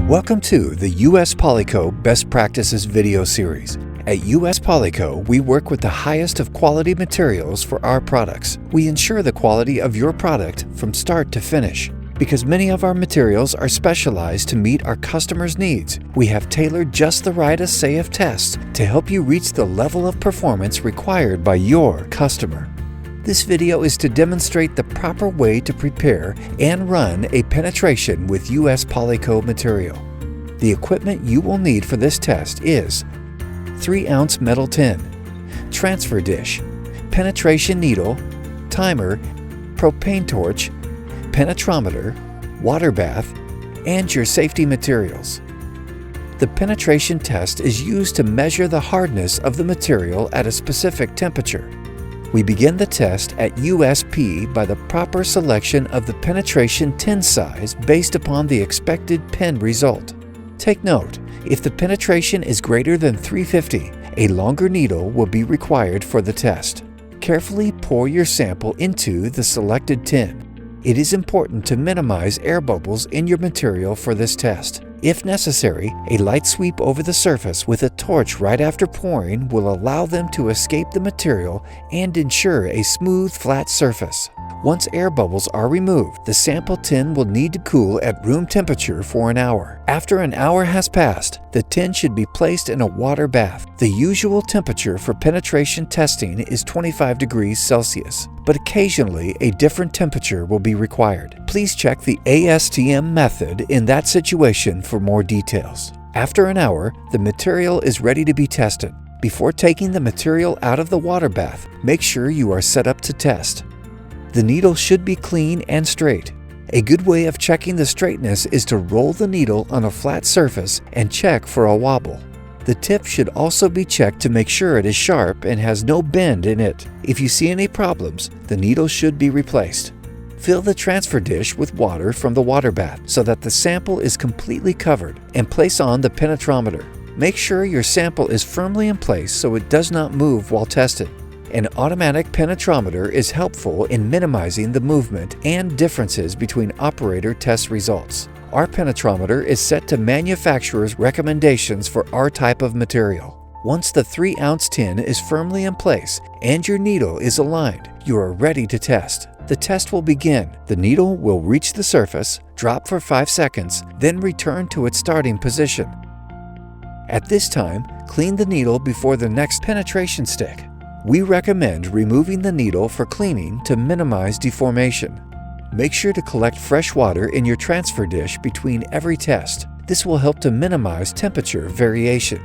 Welcome to the US Polyco Best Practices video series. At US Polyco, we work with the highest of quality materials for our products. We ensure the quality of your product from start to finish. Because many of our materials are specialized to meet our customers' needs, we have tailored just the right assay of tests to help you reach the level of performance required by your customer. This video is to demonstrate the proper way to prepare and run a penetration with US Polyco material. The equipment you will need for this test is 3-ounce metal tin, transfer dish, penetration needle, timer, propane torch, penetrometer, water bath, and your safety materials. The penetration test is used to measure the hardness of the material at a specific temperature. We begin the test at USP by the proper selection of the penetration tin size based upon the expected pen result. Take note, if the penetration is greater than 350, a longer needle will be required for the test. Carefully pour your sample into the selected tin. It is important to minimize air bubbles in your material for this test. If necessary, a light sweep over the surface with a torch right after pouring will allow them to escape the material and ensure a smooth, flat surface. Once air bubbles are removed, the sample tin will need to cool at room temperature for an hour. After an hour has passed, the tin should be placed in a water bath. The usual temperature for penetration testing is 25 degrees Celsius, but occasionally a different temperature will be required. Please check the ASTM method in that situation for more details. After an hour, the material is ready to be tested. Before taking the material out of the water bath, make sure you are set up to test. The needle should be clean and straight. A good way of checking the straightness is to roll the needle on a flat surface and check for a wobble. The tip should also be checked to make sure it is sharp and has no bend in it. If you see any problems, the needle should be replaced. Fill the transfer dish with water from the water bath so that the sample is completely covered, and place on the penetrometer. Make sure your sample is firmly in place so it does not move while tested. An automatic penetrometer is helpful in minimizing the movement and differences between operator test results. Our penetrometer is set to manufacturer's recommendations for our type of material. Once the 3-ounce tin is firmly in place and your needle is aligned, you are ready to test. The test will begin. The needle will reach the surface, drop for 5 seconds, then return to its starting position. At this time, clean the needle before the next penetration stick. We recommend removing the needle for cleaning to minimize deformation. Make sure to collect fresh water in your transfer dish between every test. This will help to minimize temperature variation.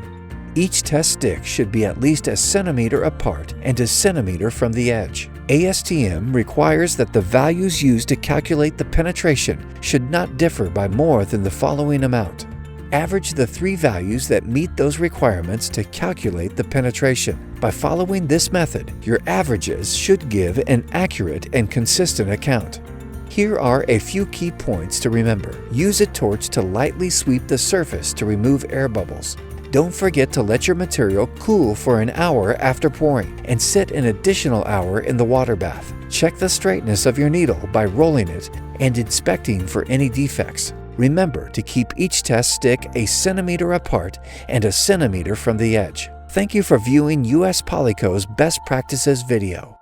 Each test stick should be at least a centimeter apart and a centimeter from the edge. ASTM requires that the values used to calculate the penetration should not differ by more than the following amount. Average the 3 values that meet those requirements to calculate the penetration. By following this method, your averages should give an accurate and consistent account. Here are a few key points to remember. Use a torch to lightly sweep the surface to remove air bubbles. Don't forget to let your material cool for an hour after pouring and sit an additional hour in the water bath. Check the straightness of your needle by rolling it and inspecting for any defects. Remember to keep each test stick a centimeter apart and a centimeter from the edge. Thank you for viewing US Polyco's Best Practices video.